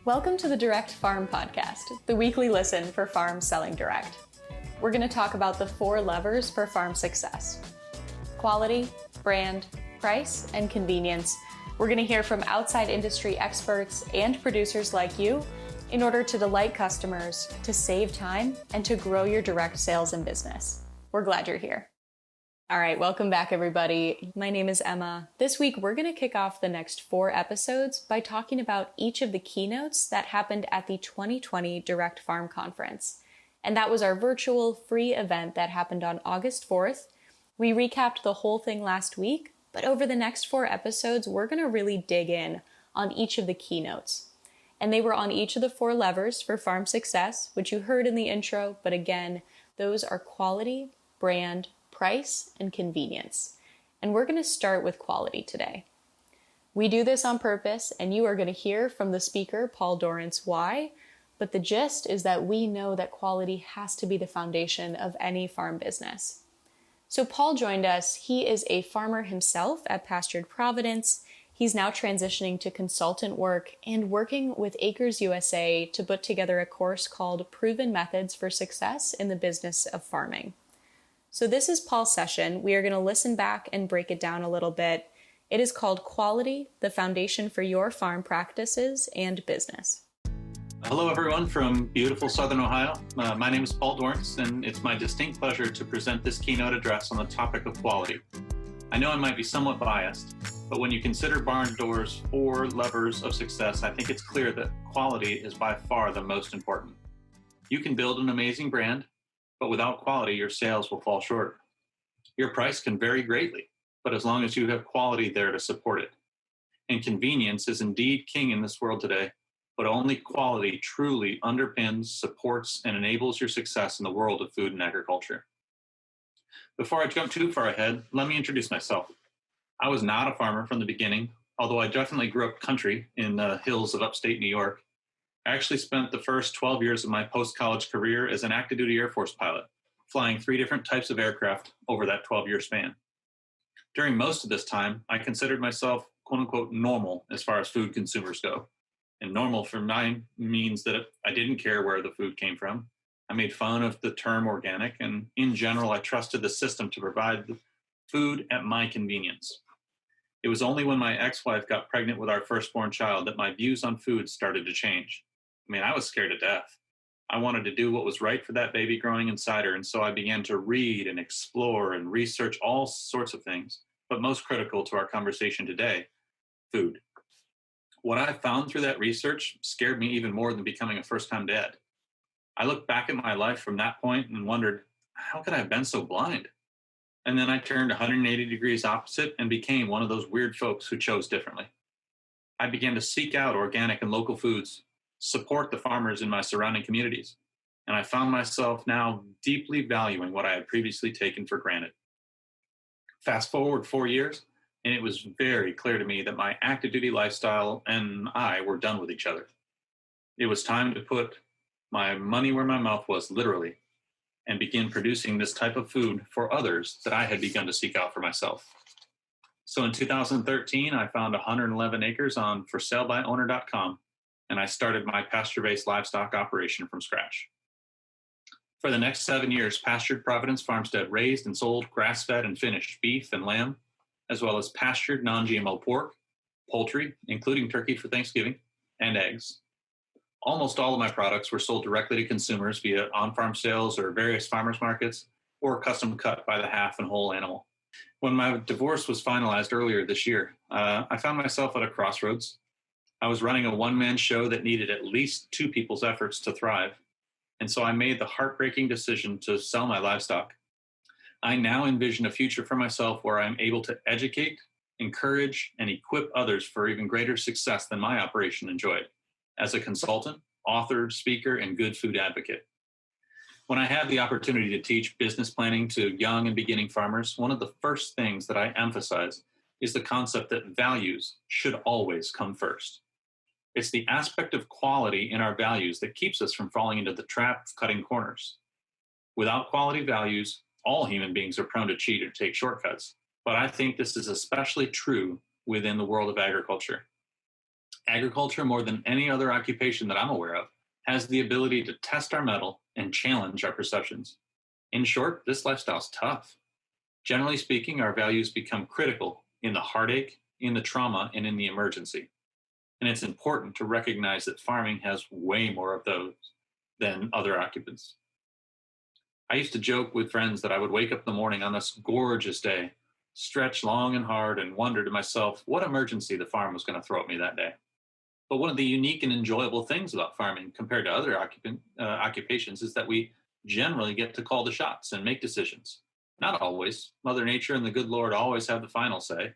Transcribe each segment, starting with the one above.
Welcome to the Direct Farm Podcast, the weekly listen for farms selling direct. We're going to talk about the 4 levers for farm success: quality, brand, price, and convenience. We're going to hear from outside industry experts and producers like you in order to delight customers, to save time, and to grow your direct sales and business. We're glad you're here. All right, welcome back, everybody. My name is Emma. This week, we're going to kick off the next 4 episodes by talking about each of the keynotes that happened at the 2020 Direct Farm Conference. And that was our virtual free event that happened on August 4th. We recapped the whole thing last week, but over the next 4 episodes, we're going to really dig in on each of the keynotes. And they were on each of the 4 levers for farm success, which you heard in the intro, but again, those are quality, brand, price, and convenience. And we're going to start with quality today. We do this on purpose, and you are going to hear from the speaker, Paul Dorrance, why, but the gist is that we know that quality has to be the foundation of any farm business. So Paul joined us. He is a farmer himself at Pastured Providence. He's now transitioning to consultant work and working with Acres USA to put together a course called Proven Methods for Success in the Business of Farming. So this is Paul's session. We are going to listen back and break it down a little bit. It is called Quality, the Foundation for Your Farm Practices and Business. Hello, everyone from beautiful Southern Ohio. My name is Paul Dorrance, and it's my distinct pleasure to present this keynote address on the topic of quality. I know I might be somewhat biased, but when you consider Barn Door's 4 levers of success, I think it's clear that quality is by far the most important. You can build an amazing brand, but without quality, your sales will fall short. Your price can vary greatly, but as long as you have quality there to support it. And convenience is indeed king in this world today, but only quality truly underpins, supports, and enables your success in the world of food and agriculture. Before I jump too far ahead, let me introduce myself. I was not a farmer from the beginning, although I definitely grew up country in the hills of upstate New York. I actually spent the first 12 years of my post-college career as an active duty Air Force pilot, flying 3 different types of aircraft over that 12-year span. During most of this time, I considered myself, quote unquote, normal as far as food consumers go. And normal for mine means that I didn't care where the food came from. I made fun of the term organic, and in general, I trusted the system to provide the food at my convenience. It was only when my ex-wife got pregnant with our firstborn child that my views on food started to change. I mean, I was scared to death. I wanted to do what was right for that baby growing inside her, and so I began to read and explore and research all sorts of things, but most critical to our conversation today, food. What I found through that research scared me even more than becoming a first-time dad. I looked back at my life from that point and wondered, how could I have been so blind? And then I turned 180 degrees opposite and became one of those weird folks who chose differently. I began to seek out organic and local foods, support the farmers in my surrounding communities, and I found myself now deeply valuing what I had previously taken for granted. Fast forward 4 years, and it was very clear to me that my active duty lifestyle and I were done with each other. It was time to put my money where my mouth was, literally, and begin producing this type of food for others that I had begun to seek out for myself. So in 2013, I found 111 acres on forsalebyowner.com, and I started my pasture-based livestock operation from scratch. For the next 7 years, Pastured Providence Farmstead raised and sold grass-fed and finished beef and lamb, as well as pastured non-GMO pork, poultry, including turkey for Thanksgiving, and eggs. Almost all of my products were sold directly to consumers via on-farm sales or various farmers markets, or custom cut by the half and whole animal. When my divorce was finalized earlier this year, I found myself at a crossroads. I was running a one-man show that needed at least 2 people's efforts to thrive, and so I made the heartbreaking decision to sell my livestock. I now envision a future for myself where I'm able to educate, encourage, and equip others for even greater success than my operation enjoyed, as a consultant, author, speaker, and good food advocate. When I had the opportunity to teach business planning to young and beginning farmers, one of the first things that I emphasize is the concept that values should always come first. It's the aspect of quality in our values that keeps us from falling into the trap of cutting corners. Without quality values, all human beings are prone to cheat or take shortcuts, but I think this is especially true within the world of agriculture. Agriculture, more than any other occupation that I'm aware of, has the ability to test our mettle and challenge our perceptions. In short, this lifestyle's tough. Generally speaking, our values become critical in the heartache, in the trauma, and in the emergency. And it's important to recognize that farming has way more of those than other occupants. I used to joke with friends that I would wake up in the morning on this gorgeous day, stretch long and hard, and wonder to myself what emergency the farm was going to throw at me that day. But one of the unique and enjoyable things about farming compared to other occupations is that we generally get to call the shots and make decisions. Not always. Mother Nature and the good Lord always have the final say.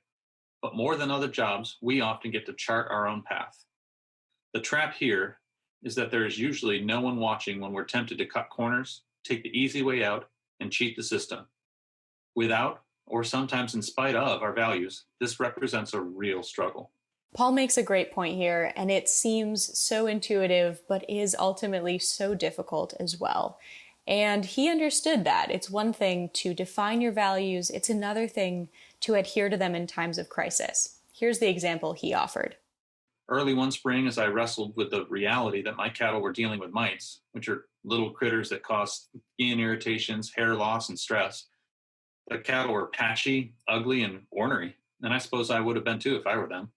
But more than other jobs, we often get to chart our own path. The trap here is that there is usually no one watching when we're tempted to cut corners, take the easy way out, and cheat the system. Without, or sometimes in spite of, our values, this represents a real struggle. Paul makes a great point here, and it seems so intuitive, but is ultimately so difficult as well. And he understood that. It's one thing to define your values, it's another thing to adhere to them in times of crisis. Here's the example he offered. Early one spring, as I wrestled with the reality that my cattle were dealing with mites, which are little critters that cause skin irritations, hair loss, and stress, the cattle were patchy, ugly, and ornery, and I suppose I would have been too if I were them.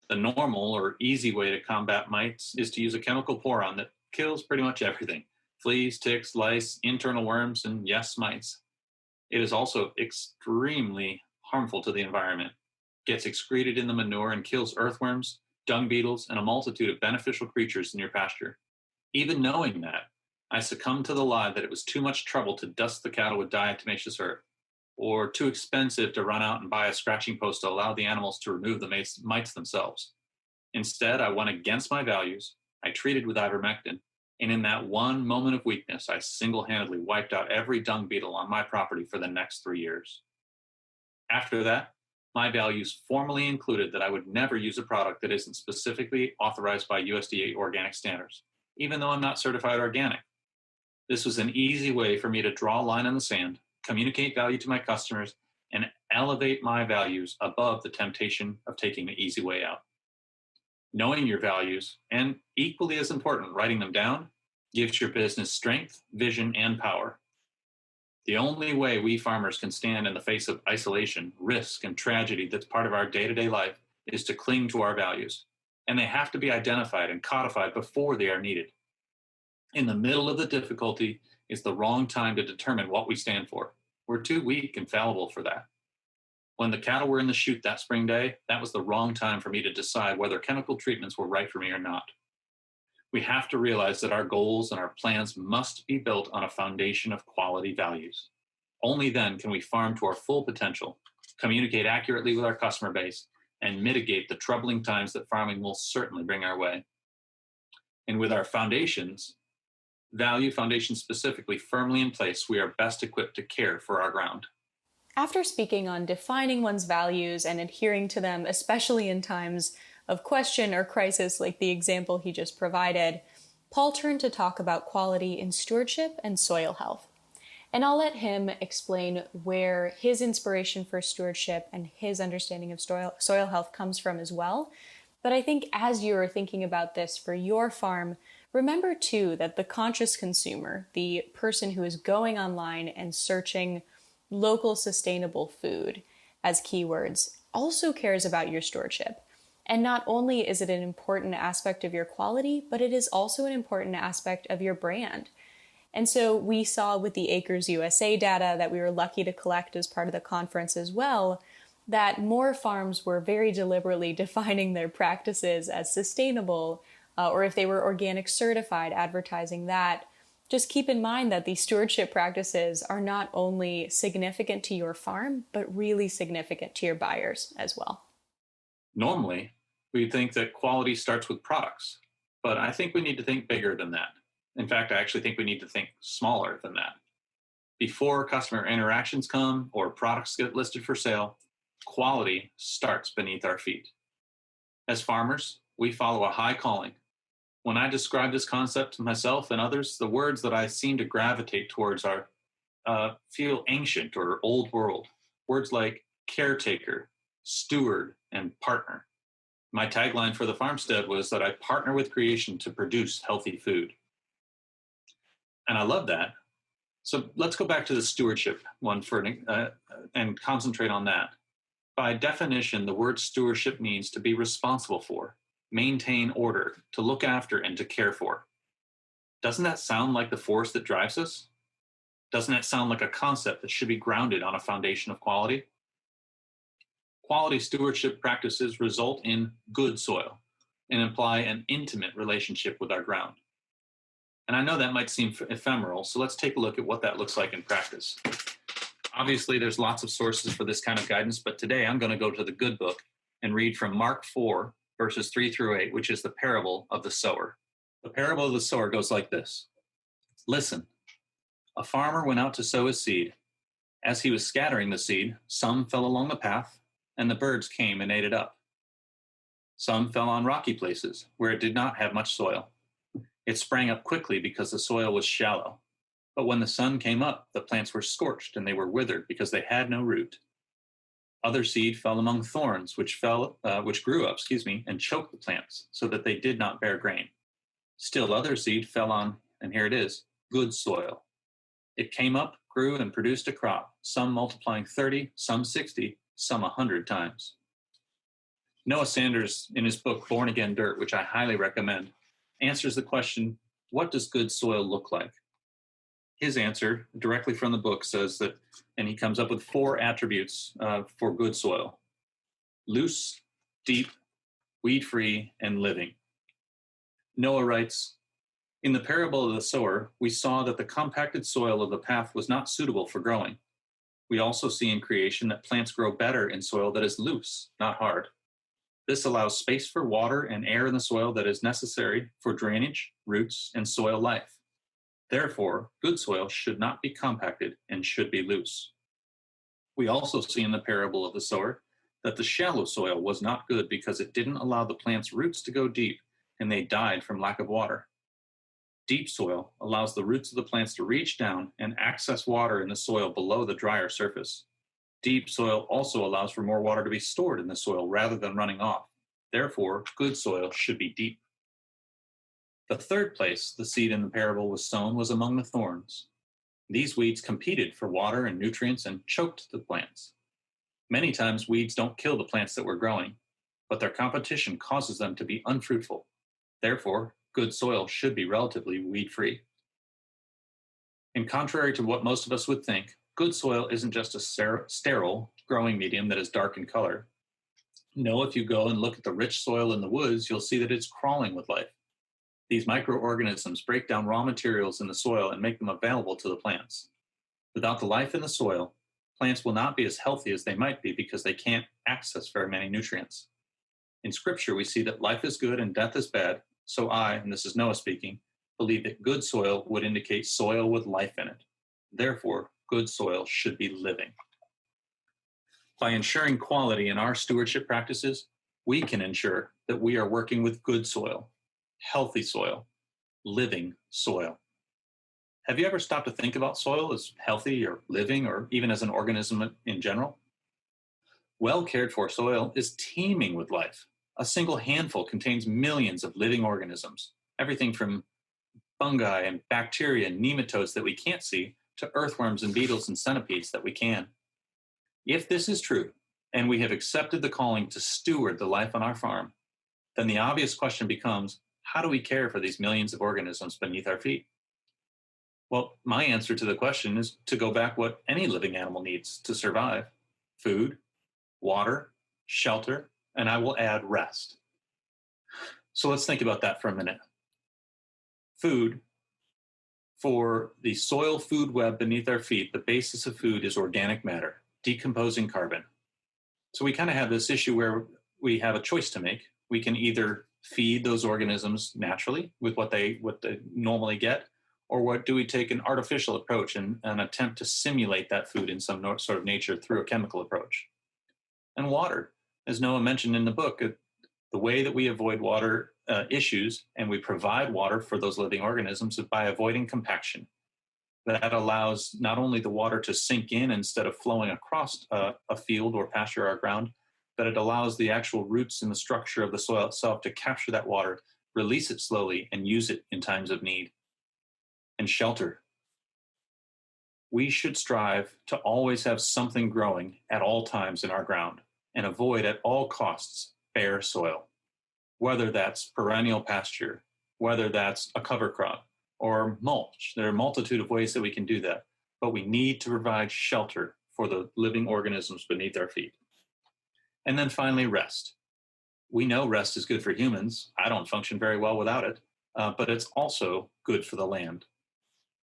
The normal or easy way to combat mites is to use a chemical pour-on that kills pretty much everything. Fleas, ticks, lice, internal worms, and yes, mites. It is also extremely harmful to the environment. Gets excreted in the manure and kills earthworms, dung beetles, and a multitude of beneficial creatures in your pasture. Even knowing that, I succumbed to the lie that it was too much trouble to dust the cattle with diatomaceous earth, or too expensive to run out and buy a scratching post to allow the animals to remove the mites themselves. Instead, I went against my values, I treated with ivermectin, and in that one moment of weakness, I single-handedly wiped out every dung beetle on my property for the next 3 years. After that, my values formally included that I would never use a product that isn't specifically authorized by USDA organic standards, even though I'm not certified organic. This was an easy way for me to draw a line in the sand, communicate value to my customers, and elevate my values above the temptation of taking the easy way out. Knowing your values, and equally as important, writing them down, gives your business strength, vision, and power. The only way we farmers can stand in the face of isolation, risk, and tragedy that's part of our day-to-day life is to cling to our values, and they have to be identified and codified before they are needed. In the middle of the difficulty is the wrong time to determine what we stand for. We're too weak and fallible for that. When the cattle were in the chute that spring day, that was the wrong time for me to decide whether chemical treatments were right for me or not. We have to realize that our goals and our plans must be built on a foundation of quality values. Only then can we farm to our full potential, communicate accurately with our customer base, and mitigate the troubling times that farming will certainly bring our way. And with our foundations, value foundations specifically, firmly in place, we are best equipped to care for our ground. After speaking on defining one's values and adhering to them, especially in times of question or crisis like the example he just provided, Paul turned to talk about quality in stewardship and soil health. And I'll let him explain where his inspiration for stewardship and his understanding of soil health comes from as well. But I think as you're thinking about this for your farm, remember too that the conscious consumer, the person who is going online and searching local sustainable food as keywords, also cares about your stewardship. And not only is it an important aspect of your quality, but it is also an important aspect of your brand. And so we saw with the Acres USA data that we were lucky to collect as part of the conference as well, that more farms were very deliberately defining their practices as sustainable, or if they were organic certified, advertising that. Just keep in mind that these stewardship practices are not only significant to your farm, but really significant to your buyers as well. Normally, we think that quality starts with products, but I think we need to think bigger than that. In fact, I actually think we need to think smaller than that. Before customer interactions come or products get listed for sale, quality starts beneath our feet. As farmers, we follow a high calling. When I describe this concept to myself and others, the words that I seem to gravitate towards are feel ancient or old world. Words like caretaker, steward, and partner. My tagline for the farmstead was that I partner with creation to produce healthy food. And I love that. So let's go back to the stewardship one and concentrate on that. By definition, the word stewardship means to be responsible for, maintain order, to look after, and to care for. Doesn't that sound like the force that drives us? Doesn't that sound like a concept that should be grounded on a foundation of quality? Quality stewardship practices result in good soil and imply an intimate relationship with our ground. And I know that might seem ephemeral, so let's take a look at what that looks like in practice. Obviously, there's lots of sources for this kind of guidance, but today I'm going to go to the good book and read from Mark 4, verses 3 through 8, which is the parable of the sower. The parable of the sower goes like this. Listen, a farmer went out to sow his seed. As he was scattering the seed, some fell along the path, and the birds came and ate it up. Some fell on rocky places, where it did not have much soil. It sprang up quickly because the soil was shallow. But when the sun came up, the plants were scorched and they were withered because they had no root. Other seed fell among thorns, which grew up, and choked the plants so that they did not bear grain. Still other seed fell on, and here it is, good soil. It came up, grew, and produced a crop, some multiplying 30, some 60, some 100 times. Noah Sanders, in his book, Born Again Dirt, which I highly recommend, answers the question, what does good soil look like? His answer, directly from the book, says that, and he comes up with 4 attributes for good soil: loose, deep, weed-free, and living. Noah writes, in the parable of the sower, we saw that the compacted soil of the path was not suitable for growing. We also see in creation that plants grow better in soil that is loose, not hard. This allows space for water and air in the soil that is necessary for drainage, roots, and soil life. Therefore, good soil should not be compacted and should be loose. We also see in the parable of the sower that the shallow soil was not good because it didn't allow the plant's roots to go deep and they died from lack of water. Deep soil allows the roots of the plants to reach down and access water in the soil below the drier surface. Deep soil also allows for more water to be stored in the soil rather than running off. Therefore, good soil should be deep. The third place the seed in the parable was sown was among the thorns. These weeds competed for water and nutrients and choked the plants. Many times weeds don't kill the plants that were growing, but their competition causes them to be unfruitful. Therefore, good soil should be relatively weed-free. And contrary to what most of us would think, good soil isn't just a sterile growing medium that is dark in color. No, if you go and look at the rich soil in the woods, you'll see that it's crawling with life. These microorganisms break down raw materials in the soil and make them available to the plants. Without the life in the soil, plants will not be as healthy as they might be because they can't access very many nutrients. In Scripture, we see that life is good and death is bad, so I, and this is Noah speaking, believe that good soil would indicate soil with life in it. Therefore, good soil should be living. By ensuring quality in our stewardship practices, we can ensure that we are working with good soil, healthy soil, living soil. Have you ever stopped to think about soil as healthy or living or even as an organism in general? Well cared for soil is teeming with life. A single handful contains millions of living organisms, everything from fungi and bacteria and nematodes that we can't see to earthworms and beetles and centipedes that we can. If this is true, and we have accepted the calling to steward the life on our farm, then the obvious question becomes, how do we care for these millions of organisms beneath our feet? Well, my answer to the question is to go back what any living animal needs to survive: food, water, shelter, and I will add rest. So let's think about that for a minute. Food. For the soil food web beneath our feet, the basis of food is organic matter, decomposing carbon. So we kind of have this issue where we have a choice to make. We can either feed those organisms naturally with what they normally get, or what do we take an artificial approach and attempt to simulate that food in some sort of nature through a chemical approach. And water, as Noah mentioned in the book, the way that we avoid water issues and we provide water for those living organisms is by avoiding compaction. That allows not only the water to sink in instead of flowing across a field or pasture or ground, but it allows the actual roots in the structure of the soil itself to capture that water, release it slowly, and use it in times of need. And shelter. We should strive to always have something growing at all times in our ground and avoid at all costs bare soil, whether that's perennial pasture, whether that's a cover crop or mulch. There are a multitude of ways that we can do that, but we need to provide shelter for the living organisms beneath our feet. And then finally, rest. We know rest is good for humans. I don't function very well without it, but it's also good for the land.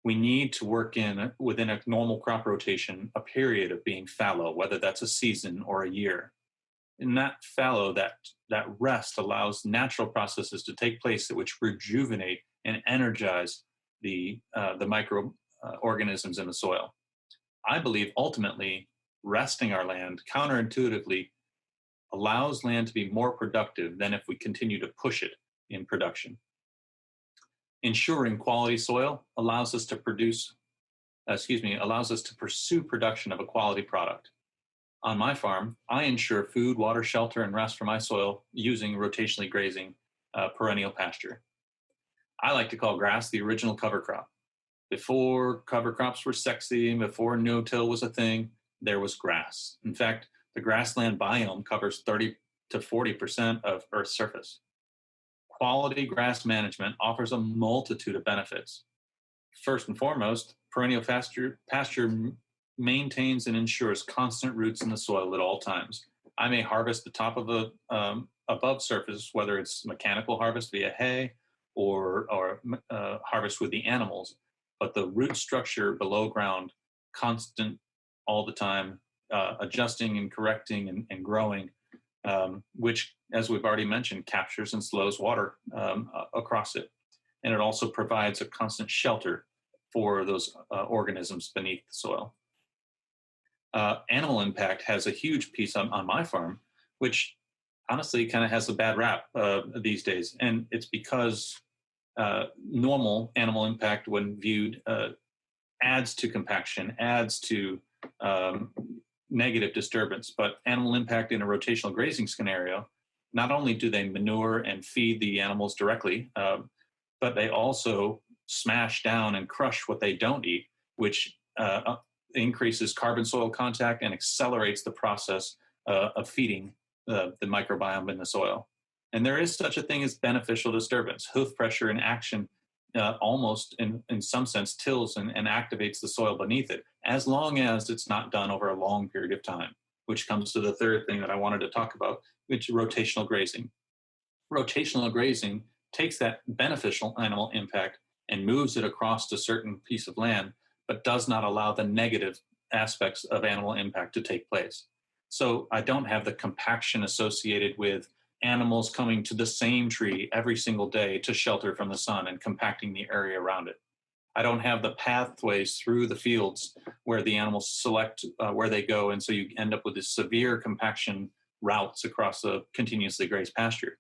We need to work in, within a normal crop rotation, a period of being fallow, whether that's a season or a year. In that fallow, that rest allows natural processes to take place which rejuvenate and energize the microorganisms in the soil. I believe ultimately resting our land counterintuitively allows land to be more productive than if we continue to push it in production. Ensuring quality soil allows us to pursue production of a quality product. On my farm, I ensure food, water, shelter, and rest for my soil using rotationally grazing perennial pasture. I like to call grass the original cover crop. Before cover crops were sexy, before no-till was a thing, there was grass. In fact, the grassland biome covers 30 to 40% of Earth's surface. Quality grass management offers a multitude of benefits. First and foremost, perennial pasture maintains and ensures constant roots in the soil at all times. I may harvest the top of a above surface, whether it's mechanical harvest via hay or harvest with the animals, but the root structure below ground, constant all the time, adjusting and correcting and growing, which, as we've already mentioned, captures and slows water across it. And it also provides a constant shelter for those organisms beneath the soil. Animal impact has a huge piece on my farm, which honestly kind of has a bad rap these days. And it's because normal animal impact, when viewed, adds to compaction, adds to negative disturbance. But animal impact in a rotational grazing scenario, not only do they manure and feed the animals directly, but they also smash down and crush what they don't eat, which increases carbon soil contact and accelerates the process of feeding the microbiome in the soil. And there is such a thing as beneficial disturbance. Hoof pressure in action almost, in some sense, tills and activates the soil beneath it, as long as it's not done over a long period of time, which comes to the third thing that I wanted to talk about, which is rotational grazing. Rotational grazing takes that beneficial animal impact and moves it across a certain piece of land, but does not allow the negative aspects of animal impact to take place. So I don't have the compaction associated with animals coming to the same tree every single day to shelter from the sun and compacting the area around it. I don't have the pathways through the fields where the animals select where they go, and so you end up with this severe compaction routes across a continuously grazed pasture.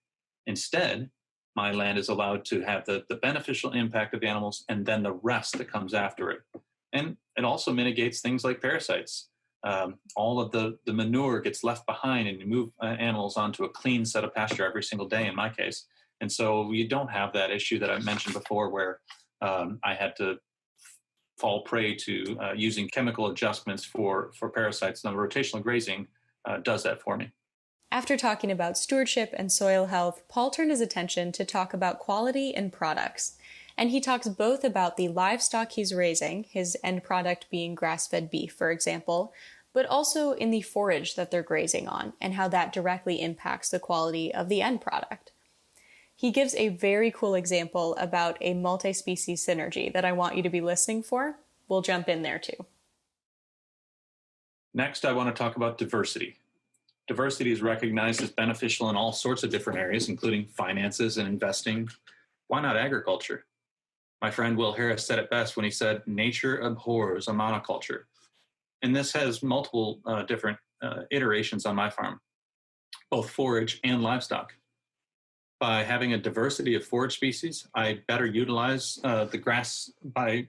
Instead, my land is allowed to have the beneficial impact of animals and then the rest that comes after it. And it also mitigates things like parasites. All of the manure gets left behind, and you move animals onto a clean set of pasture every single day in my case. And so you don't have that issue that I mentioned before where I had to fall prey to using chemical adjustments for parasites. Now, rotational grazing does that for me. After talking about stewardship and soil health, Paul turned his attention to talk about quality and products. And he talks both about the livestock he's raising, his end product being grass-fed beef, for example, but also in the forage that they're grazing on and how that directly impacts the quality of the end product. He gives a very cool example about a multi-species synergy that I want you to be listening for. We'll jump in there too. Next, I want to talk about diversity. Diversity is recognized as beneficial in all sorts of different areas, including finances and investing. Why not agriculture? My friend Will Harris said it best when he said, nature abhors a monoculture. And this has multiple different iterations on my farm, both forage and livestock. By having a diversity of forage species, I better utilize the grass by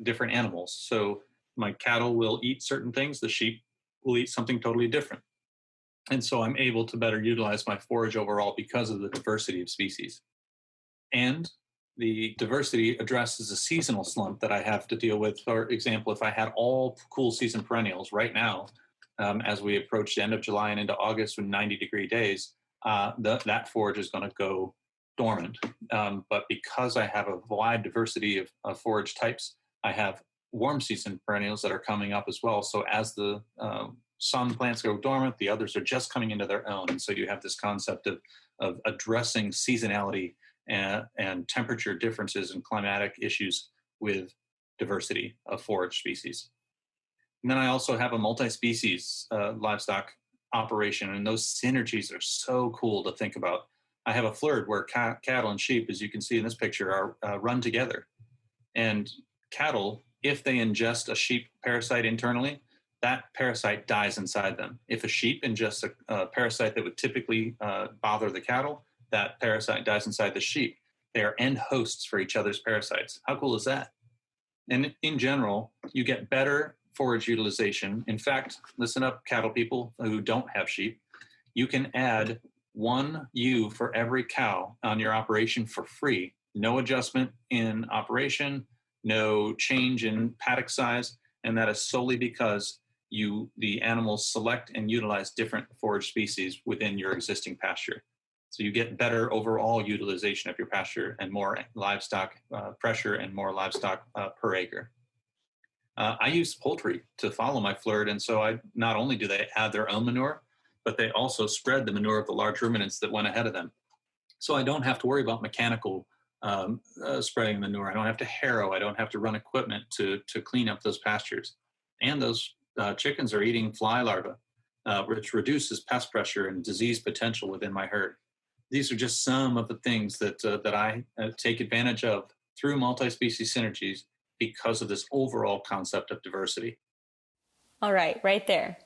different animals. So my cattle will eat certain things, the sheep will eat something totally different. And so I'm able to better utilize my forage overall because of the diversity of species. And the diversity addresses a seasonal slump that I have to deal with. For example, if I had all cool season perennials right now, as we approach the end of July and into August with 90-degree days, that forage is going to go dormant. But because I have a wide diversity of forage types, I have warm season perennials that are coming up as well. So as the some plants go dormant, the others are just coming into their own. And so you have this concept of addressing seasonality and temperature differences and climatic issues with diversity of forage species. And then I also have a multi-species livestock operation, and those synergies are so cool to think about. I have a flurd where cattle and sheep, as you can see in this picture, are run together. And cattle, if they ingest a sheep parasite internally, that parasite dies inside them. If a sheep ingests a parasite that would typically bother the cattle, that parasite dies inside the sheep. They are end hosts for each other's parasites. How cool is that? And in general, you get better forage utilization. In fact, listen up, cattle people who don't have sheep. You can add 1 ewe for every cow on your operation for free. No adjustment in operation, no change in paddock size, and that is solely because the animals select and utilize different forage species within your existing pasture. So you get better overall utilization of your pasture and more livestock pressure and more livestock per acre. I use poultry to follow my flurd, and so not only do they add their own manure, but they also spread the manure of the large ruminants that went ahead of them. So I don't have to worry about mechanical spreading manure. I don't have to harrow. I don't have to run equipment to clean up those pastures. And those chickens are eating fly larvae, which reduces pest pressure and disease potential within my herd. These are just some of the things that I take advantage of through multi-species synergies because of this overall concept of diversity. All right there.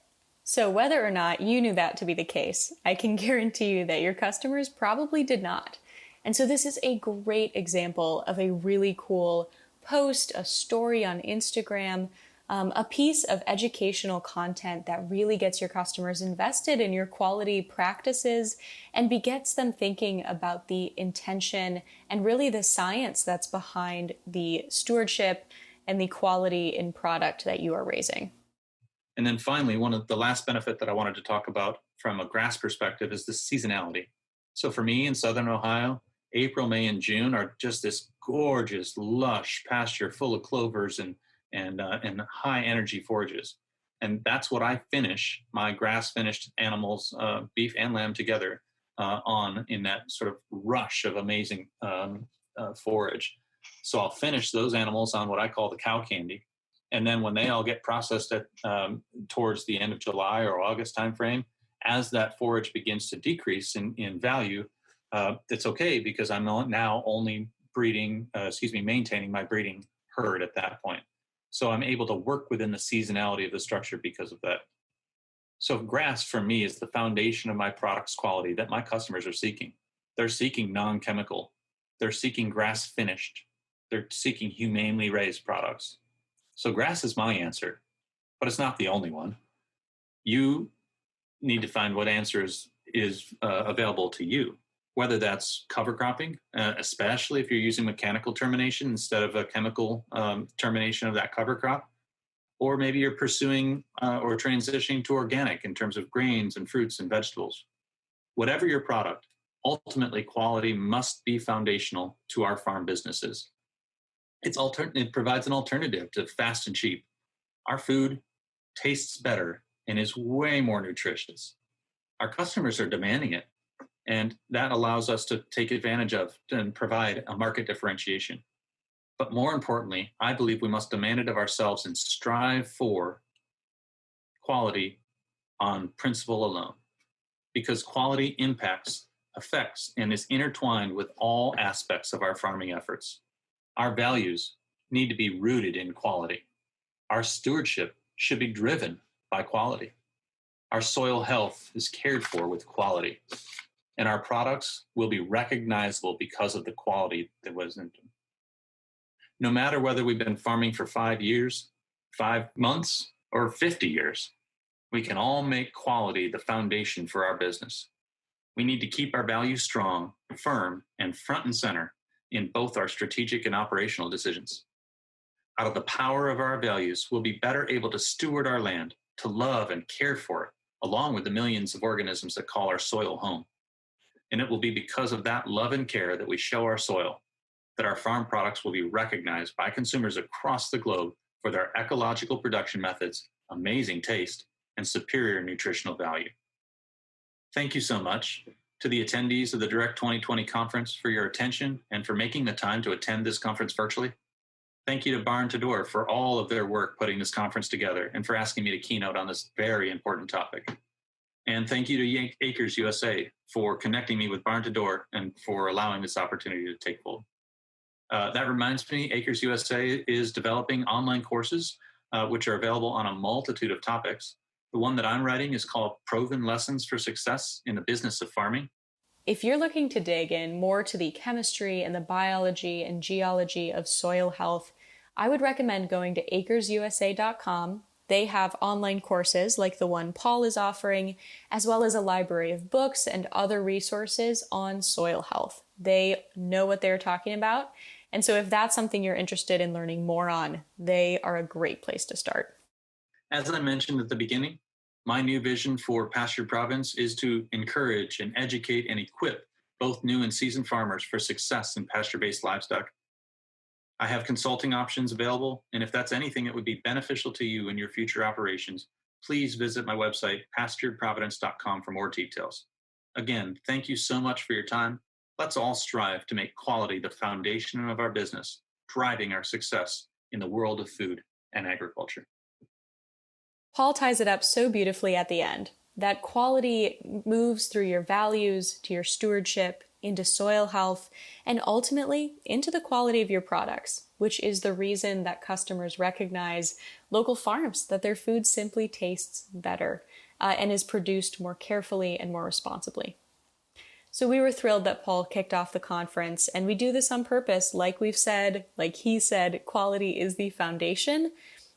So whether or not you knew that to be the case, I can guarantee you that your customers probably did not. And so this is a great example of a really cool post, a story on Instagram, a piece of educational content that really gets your customers invested in your quality practices and begets them thinking about the intention and really the science that's behind the stewardship and the quality in product that you are raising. And then finally, one of the last benefit that I wanted to talk about from a grass perspective is the seasonality. So for me in Southern Ohio, April, May, and June are just this gorgeous, lush pasture full of clovers and high energy forages. And that's what I finish my grass finished animals, beef and lamb together on in that sort of rush of amazing forage. So I'll finish those animals on what I call the cow candy. And then when they all get processed towards the end of July or August timeframe, as that forage begins to decrease in value, it's okay because I'm now only maintaining my breeding herd at that point. So I'm able to work within the seasonality of the structure because of that. So grass for me is the foundation of my product's quality that my customers are seeking. They're seeking non-chemical. They're seeking grass finished. They're seeking humanely raised products. So grass is my answer, but it's not the only one. You need to find what answer is available to you, whether that's cover cropping, especially if you're using mechanical termination instead of a chemical termination of that cover crop, or maybe you're pursuing or transitioning to organic in terms of grains and fruits and vegetables. Whatever your product, ultimately quality must be foundational to our farm businesses. It provides an alternative to fast and cheap. Our food tastes better and is way more nutritious. Our customers are demanding it, and that allows us to take advantage of and provide a market differentiation. But more importantly, I believe we must demand it of ourselves and strive for quality on principle alone, because quality affects, and is intertwined with all aspects of our farming efforts. Our values need to be rooted in quality. Our stewardship should be driven by quality. Our soil health is cared for with quality. And our products will be recognizable because of the quality that was in them. No matter whether we've been farming for 5 years, 5 months, or 50 years, We can all make quality the foundation for our business. We need to keep our values strong, firm, and front and center in both our strategic and operational decisions. Out of the power of our values, we'll be better able to steward our land, to love and care for it, along with the millions of organisms that call our soil home. And it will be because of that love and care that we show our soil that our farm products will be recognized by consumers across the globe for their ecological production methods, amazing taste, and superior nutritional value. Thank you so much to the attendees of the Direct 2020 conference for your attention and for making the time to attend this conference virtually. Thank you to Barn to Door for all of their work putting this conference together and for asking me to keynote on this very important topic. And thank you to Acres USA for connecting me with Barn to Door and for allowing this opportunity to take hold. That reminds me, Acres USA is developing online courses, which are available on a multitude of topics. The one that I'm writing is called Proven Lessons for Success in the Business of Farming. If you're looking to dig in more to the chemistry and the biology and geology of soil health, I would recommend going to acresusa.com. They have online courses like the one Paul is offering, as well as a library of books and other resources on soil health. They know what they're talking about. And so if that's something you're interested in learning more on, they are a great place to start. As I mentioned at the beginning, my new vision for Pastured Province is to encourage and educate and equip both new and seasoned farmers for success in pasture-based livestock. I have consulting options available, and if that's anything that would be beneficial to you in your future operations, please visit my website, pasturedprovidence.com, for more details. Again, thank you so much for your time. Let's all strive to make quality the foundation of our business, driving our success in the world of food and agriculture. Paul ties it up so beautifully at the end. That quality moves through your values, to your stewardship, into soil health, and ultimately into the quality of your products, which is the reason that customers recognize local farms, that their food simply tastes better and is produced more carefully and more responsibly. So we were thrilled that Paul kicked off the conference, and we do this on purpose. Like we've said, like he said, quality is the foundation,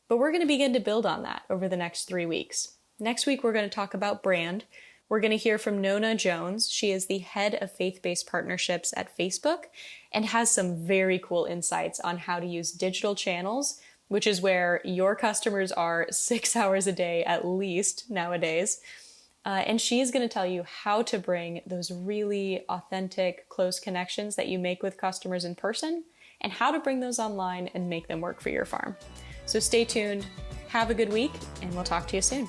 but we're going to begin to build on that over the next 3 weeks. Next week, we're going to talk about brand. We're going to hear from Nona Jones. She is the head of faith-based partnerships at Facebook and has some very cool insights on how to use digital channels, which is where your customers are 6 hours a day at least nowadays. And she is going to tell you how to bring those really authentic, close connections that you make with customers in person and how to bring those online and make them work for your farm. So stay tuned, have a good week, and we'll talk to you soon.